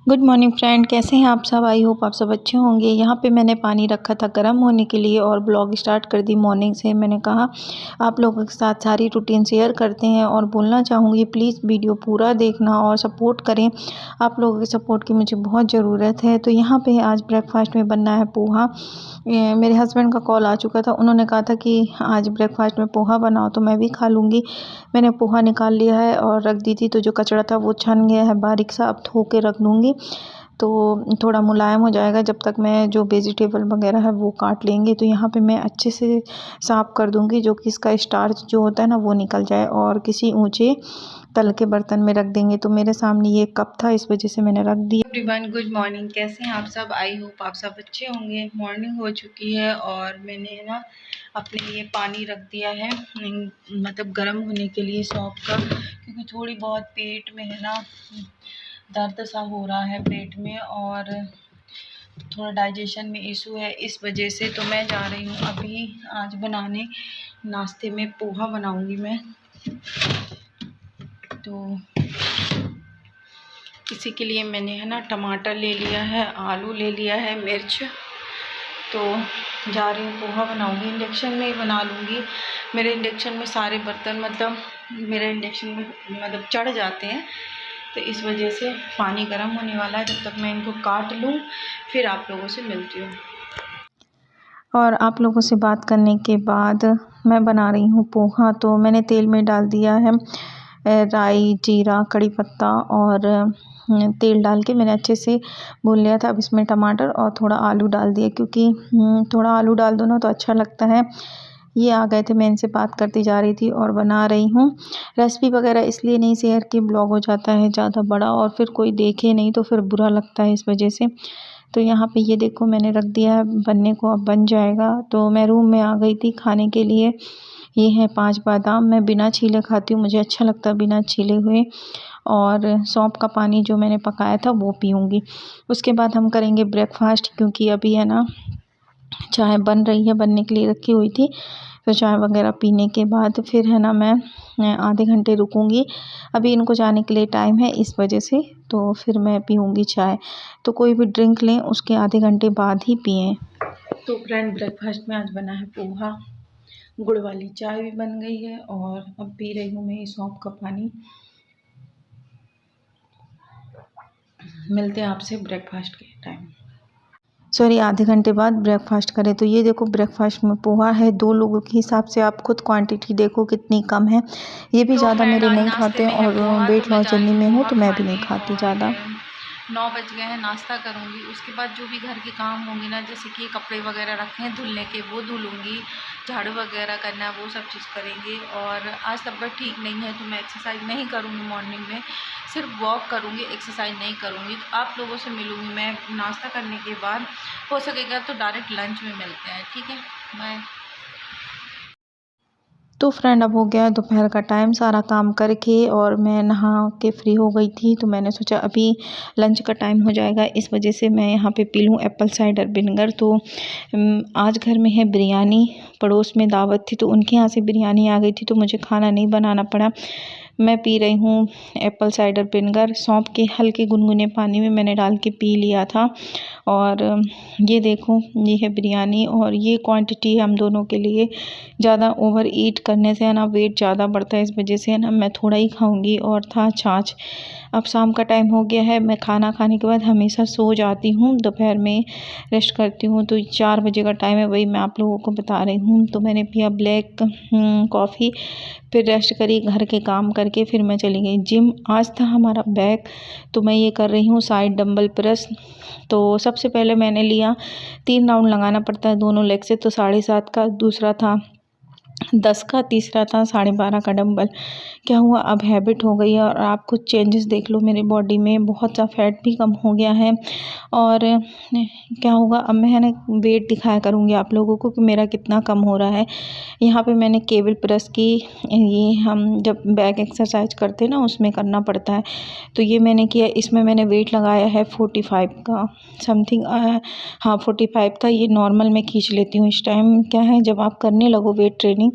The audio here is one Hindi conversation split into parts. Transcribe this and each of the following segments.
गुड मॉर्निंग फ्रेंड, कैसे हैं आप सब। आई होप आप सब अच्छे होंगे। यहाँ पे मैंने पानी रखा था गर्म होने के लिए और ब्लॉग स्टार्ट कर दी मॉर्निंग से। मैंने कहा आप लोगों के साथ सारी रूटीन शेयर करते हैं और बोलना चाहूँगी प्लीज़ वीडियो पूरा देखना और सपोर्ट करें। आप लोगों के सपोर्ट की मुझे बहुत ज़रूरत है। तो यहाँ पे आज ब्रेकफास्ट में बनना है पोहा। मेरे हस्बैंड का कॉल आ चुका था, उन्होंने कहा था कि आज ब्रेकफास्ट में पोहा बनाओ, तो मैं भी खा लूँगी। मैंने पोहा निकाल लिया है और रख दी थी, तो जो कचरा था वो छन गया है बारीक सा। अब धो के रख दूँगी तो थोड़ा मुलायम हो जाएगा। जब तक मैं जो वेजिटेबल वगैरह है वो काट लेंगे। तो यहाँ पे मैं अच्छे से साफ़ कर दूँगी, जो कि इसका स्टार्च जो होता है ना वो निकल जाए, और किसी ऊंचे तल के बर्तन में रख देंगे। तो मेरे सामने ये कप था, इस वजह से मैंने रख दिया। एवरीवन गुड मॉर्निंग, कैसे हैं आप सब। आई होप आप सब अच्छे होंगे। मॉर्निंग हो चुकी है और मैंने है ना अपने लिए पानी रख दिया है, मतलब गर्म होने के लिए सौंफ का, क्योंकि थोड़ी बहुत पेट में है ना दर्द सा हो रहा है पेट में, और थोड़ा डाइजेशन में इशू है, इस वजह से। तो मैं जा रही हूँ अभी आज बनाने, नाश्ते में पोहा बनाऊंगी मैं। तो इसी के लिए मैंने है ना टमाटर ले लिया है, आलू ले लिया है, मिर्च। तो जा रही हूँ पोहा बनाऊंगी। इंडक्शन में ही बना लूँगी। मेरे इंडक्शन में सारे बर्तन मतलब मेरे इंडक्शन में मतलब चढ़ जाते हैं, तो इस वजह से पानी गर्म होने वाला है। जब तक मैं इनको काट लूँ फिर आप लोगों से मिलती हूँ। और आप लोगों से बात करने के बाद मैं बना रही हूँ पोहा। तो मैंने तेल में डाल दिया है राई, जीरा, कड़ी पत्ता और तेल डाल के मैंने अच्छे से भून लिया था। अब इसमें टमाटर और थोड़ा आलू डाल दिया, क्योंकि थोड़ा आलू डाल दो ना तो अच्छा लगता है। ये आ गए थे, मैं इनसे बात करती जा रही थी और बना रही हूँ। रेसिपी वगैरह इसलिए नहीं शेयर की, ब्लॉग हो जाता है ज़्यादा बड़ा और फिर कोई देखे नहीं तो फिर बुरा लगता है, इस वजह से। तो यहाँ पे ये देखो मैंने रख दिया है बनने को, अब बन जाएगा। तो मैं रूम में आ गई थी खाने के लिए। ये है 5 बादाम, मैं बिना छीले खाती हूँ, मुझे अच्छा लगता है बिना छीले हुए। और सौंफ का पानी जो मैंने पकाया था वो पीऊँगी। उसके बाद हम करेंगे ब्रेकफास्ट, क्योंकि अभी है ना चाय बन रही है, बनने के लिए रखी हुई थी। फिर चाय वगैरह पीने के बाद फिर है ना मैं आधे घंटे रुकूंगी। अभी इनको जाने के लिए टाइम है, इस वजह से। तो फिर मैं पीऊँगी चाय। तो कोई भी ड्रिंक लें उसके आधे घंटे बाद ही पिएं। तो फ्रेंड ब्रेकफास्ट में आज बना है पोहा। गुड़ वाली चाय भी बन गई है और अब पी रही हूँ मैं सौंफ का पानी। मिलते हैं आपसे ब्रेकफास्ट के टाइम, सॉरी आधे घंटे बाद ब्रेकफास्ट करें। तो ये देखो ब्रेकफास्ट में पोहा है। 2 लोगों के हिसाब से आप खुद क्वांटिटी देखो कितनी कम है। ये भी ज़्यादा मेरे नहीं खाते और वेट लॉस जर्नी में हूँ तो मैं भी नहीं खाती ज़्यादा। 9 बज गए हैं, नाश्ता करूँगी। उसके बाद जो भी घर के काम होंगे ना, जैसे कि कपड़े वगैरह रखे हैं धुलने के, वो धुलूँगी। झाड़ू वगैरह करना है, वो सब चीज़ करेंगे। और आज तबीयत ठीक नहीं है तो मैं एक्सरसाइज नहीं करूँगी मॉर्निंग में, सिर्फ वॉक करूँगी, एक्सरसाइज नहीं करूँगी। तो आप लोगों से मिलूँगी मैं नाश्ता करने के बाद, हो सकेगा तो डायरेक्ट लंच में मिलते हैं, ठीक है। बाय। तो फ्रेंड अब हो गया दोपहर का टाइम, सारा काम करके और मैं नहा के फ्री हो गई थी। तो मैंने सोचा अभी लंच का टाइम हो जाएगा, इस वजह से मैं यहाँ पे पी लूँ एप्पल साइडर विनेगर। तो आज घर में है बिरयानी, पड़ोस में दावत थी तो उनके यहाँ से बिरयानी आ गई थी, तो मुझे खाना नहीं बनाना पड़ा। मैं पी रही हूँ एप्पल साइडर विनेगर। सौंफ के हल्के गुनगुने पानी में मैंने डाल के पी लिया था। और ये देखो ये है बिरयानी, और ये क्वांटिटी हम दोनों के लिए। ज़्यादा ओवर ईट करने से है ना वेट ज़्यादा बढ़ता है, इस वजह से है ना मैं थोड़ा ही खाऊंगी। और था छाछ। अब शाम का टाइम हो गया है, मैं खाना खाने के बाद हमेशा सो जाती हूँ, दोपहर में रेस्ट करती हूँ। तो 4 बजे का टाइम है, वही मैं आप लोगों को बता रही हूँ। तो मैंने पिया ब्लैक कॉफ़ी, फिर रेस्ट करी, घर के काम करके फिर मैं चली गई जिम। आज था हमारा बैक, तो मैं ये कर रही हूँ साइड डंबल प्रेस। तो सबसे पहले मैंने लिया 3 राउंड लगाना पड़ता है दोनों लेग से, तो 7.5 का, दूसरा था 10 का, तीसरा था 12.5 का डंबल। क्या हुआ अब हैबिट हो गई है और आप कुछ चेंजेस देख लो मेरी बॉडी में, बहुत सा फैट भी कम हो गया है। और क्या होगा अब मैं है ना वेट दिखाया करूँगी आप लोगों को कि मेरा कितना कम हो रहा है। यहाँ पे मैंने केबल प्रेस की, ये हम जब बैक एक्सरसाइज करते हैं ना उसमें करना पड़ता है। तो ये मैंने किया, इसमें मैंने वेट लगाया है 45 का समथिंग, हाँ 45 था। ये नॉर्मल मैं खींच लेती हूँ इस टाइम। क्या है जब आप करने लगो वेट ट्रेनिंग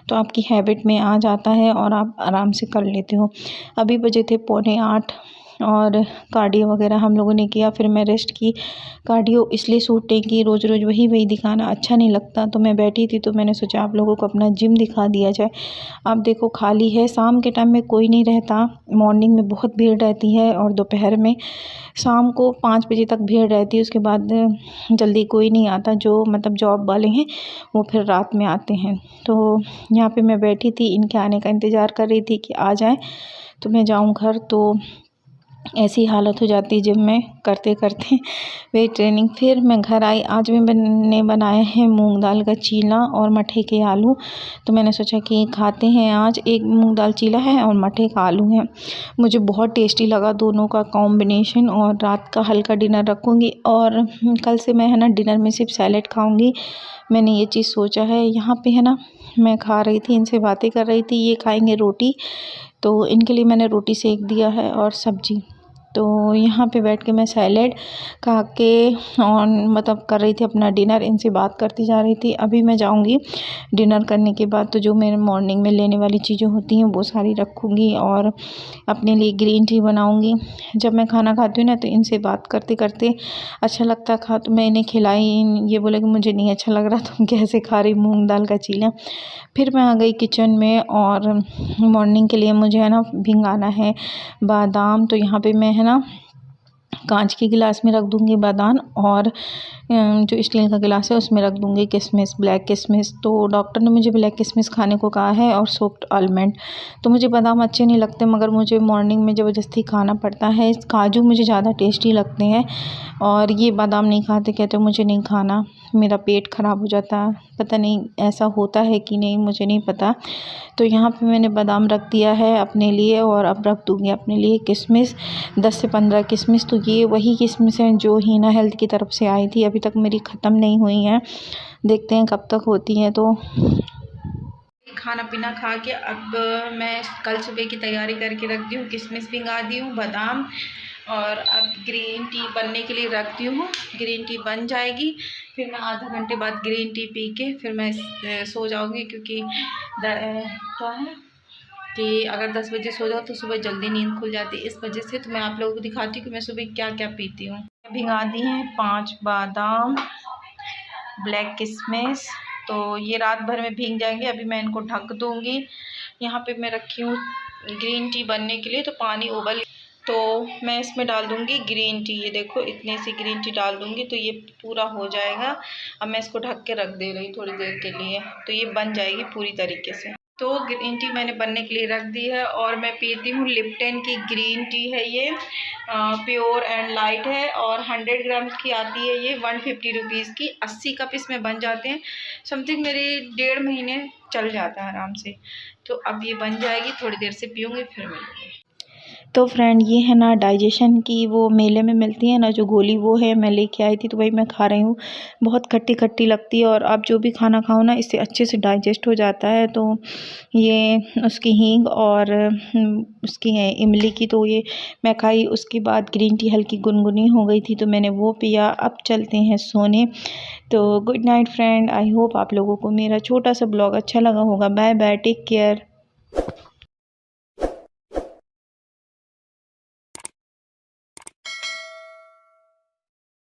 तो आपकी हैबिट में आ जाता है और आप आराम से कर लेते हो। अभी बजे थे 7:45, और कार्डियो वगैरह हम लोगों ने किया। फिर मैं रेस्ट की। कार्डियो इसलिए सूट नहीं की, रोज़ रोज़ वही दिखाना अच्छा नहीं लगता। तो मैं बैठी थी तो मैंने सोचा आप लोगों को अपना जिम दिखा दिया जाए। अब देखो खाली है, शाम के टाइम में कोई नहीं रहता, मॉर्निंग में बहुत भीड़ रहती है और दोपहर में, शाम को 5 बजे तक भीड़ रहती है। उसके बाद जल्दी कोई नहीं आता, जो मतलब जॉब वाले हैं वो फिर रात में आते हैं। तो यहाँ पे मैं बैठी थी, इनके आने का इंतज़ार कर रही थी कि आ जाए तो मैं जाऊँ घर। तो ऐसी हालत हो जाती है जिम में करते करते वेट ट्रेनिंग। फिर मैं घर आई। आज मैंने बनाए हैं मूंग दाल का चीला और मठे के आलू। तो मैंने सोचा कि खाते हैं आज। एक मूंग दाल चीला है और मठे का आलू है। मुझे बहुत टेस्टी लगा दोनों का कॉम्बिनेशन। और रात का हल्का डिनर रखूँगी और कल से मैं है ना डिनर में सिर्फ सैलेड खाऊँगी। मैंने ये चीज़ सोचा है। यहाँ पे है ना मैं खा रही थी, इनसे बातें कर रही थी। ये खाएंगे रोटी, तो इनके लिए मैंने रोटी सेक दिया है और सब्जी। तो यहाँ पे बैठ के मैं सैलेड खा के और मतलब कर रही थी अपना डिनर, इनसे बात करती जा रही थी। अभी मैं जाऊँगी डिनर करने के बाद तो जो मेरे मॉर्निंग में लेने वाली चीज़ें होती हैं वो सारी रखूँगी और अपने लिए ग्रीन टी बनाऊँगी। जब मैं खाना खाती हूँ ना तो इनसे बात करते करते अच्छा लगता खा। तो मैं इन्हें खिलाई, ये बोले कि मुझे नहीं अच्छा लग रहा, तुम कैसे खा रही मूँग दाल का चीला। फिर मैं आ गई किचन में और मॉर्निंग के लिए मुझे है ना भिंगाना है बादाम। तो यहाँ पे मैं है ना कांच के गिलास में रख दूँगी बादाम और जो स्टील का गिलास है उसमें रख दूँगी किशमिश, ब्लैक किशमिश। तो डॉक्टर ने मुझे ब्लैक किशमिश खाने को कहा है और सोक्ड आलमंड। तो मुझे बादाम अच्छे नहीं लगते, मगर मुझे मॉर्निंग में ज़बरदस्ती खाना पड़ता है। काजू मुझे ज़्यादा टेस्टी लगते हैं और ये बादाम नहीं खाते, कहते मुझे नहीं खाना, मेरा पेट ख़राब हो जाता। पता नहीं ऐसा होता है कि नहीं, मुझे नहीं पता। तो यहाँ पे मैंने बादाम रख दिया है अपने लिए और अब रख दूँगी अपने लिए किशमिश, 10 से 15 किशमिश। तो ये वही किशमिश हैं जो हीना हेल्थ की तरफ से आई थी, अभी तक मेरी ख़त्म नहीं हुई हैं, देखते हैं कब तक होती हैं। तो खाना पीना खा के अब मैं कल सुबह की तैयारी करके रख दी हूँ। किशमिश भिंगा दी हूँ, बादाम, और अब ग्रीन टी बनने के लिए रख दी हूँ। ग्रीन टी बन जाएगी, फिर मैं आधा घंटे बाद ग्रीन टी पी के फिर मैं सो जाऊँगी। क्योंकि क्या है कि अगर 10 बजे सो जाओ तो सुबह जल्दी नींद खुल जाती है, इस वजह से। तो मैं आप लोगों को दिखाती हूँ कि मैं सुबह क्या क्या पीती हूँ। भिंगा दी हैं 5 बादाम, ब्लैक किशमिश। तो ये रात भर में भीग जाएंगे। अभी मैं इनको ढक दूँगी। यहाँ पे मैं रखी हूँ ग्रीन टी बनने के लिए। तो पानी उबल, तो मैं इसमें डाल दूँगी ग्रीन टी। ये देखो इतनी सी ग्रीन टी डाल दूँगी तो ये पूरा हो जाएगा। अब मैं इसको ढक के रख दे रही थोड़ी देर के लिए, तो ये बन जाएगी पूरी तरीके से। तो ग्रीन टी मैंने बनने के लिए रख दी है और मैं पीती हूँ लिप्टन की ग्रीन टी है। ये प्योर एंड लाइट है और 100 ग्राम की आती है। ये 150 रुपीज़ की 80 कप इसमें बन जाते हैं। समथिंग मेरे 1.5 महीने चल जाता है आराम से। तो अब ये बन जाएगी, थोड़ी देर से पीऊँगी फिर मिलूँगी। तो फ्रेंड ये है ना डाइजेशन की, वो मेले में मिलती है ना जो गोली, वो है, मैं लेके आई थी तो वही मैं खा रही हूँ। बहुत खट्टी खट्टी लगती है और आप जो भी खाना खाओ ना इससे अच्छे से डाइजेस्ट हो जाता है। तो ये उसकी हींग और उसकी है इमली की, तो ये मैं खाई। उसके बाद ग्रीन टी हल्की गुनगुनी हो गई थी तो मैंने वो पिया। अब चलते हैं सोने। तो good night friend. I hope आप लोगों को मेरा छोटा सा ब्लॉग अच्छा लगा होगा। Bye bye, take care.